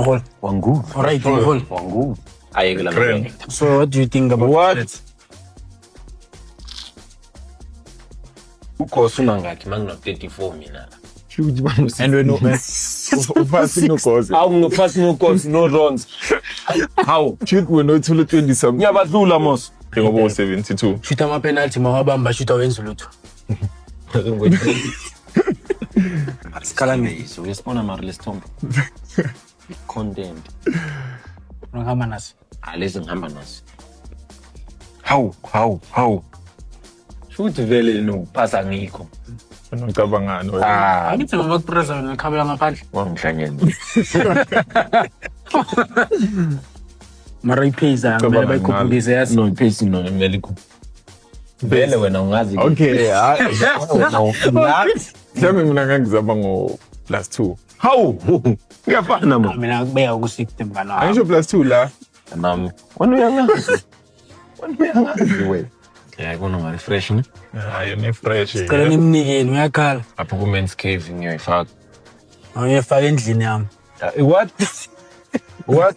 hole. Wangu. Alright, hole. Wangu. Ayekela. So what do you think about What? Ukhosi unangakhi manje 34 mina. Huge man. And we know passing no cause. How no passing no course no runs. How? Shoot we know 20 something. Ngiyabadlula mos. About 72. shoot ama penalty mawabamba shoot awenza lutho. Skala ngiyiso uyasibona mara lesithombe. Content. Ngihamba naso. Alezi ngihamba naso. How? Shoot vele no pasa ngikho. Ngicabangani Angithi mama kupresa ngikhabela ngaphandle. Wangihlanyela. Mara ipheza ngeke bayikhuphukise yazi. No iphase no vele ku. Vele wena ungazi. Okay, What? Mhlawumbe mina ngangizama ngo +2. How? Ngiyafana mama. Mina ngibeka ku60 mngana. Angisho +2 la. Nami. Wena uyangazi. Wait. Yeah, I wanna my fresh ne? Hayi ne fresh. Cela nimnikeni uyakhala. Apho ku men's cave ngiyayifaka. Awuyefaka endlini yami. What? What?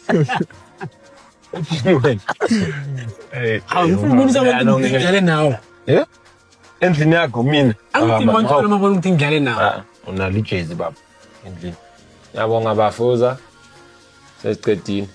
Hey. Awufundisa abantu ngidlale nawo. Yeah? Endlini yakho mina. Angithi manje mabona ukuthi ngidlale nawo. Unali jazz baba. Endlini. Yabonga bafuza. Sesicedile.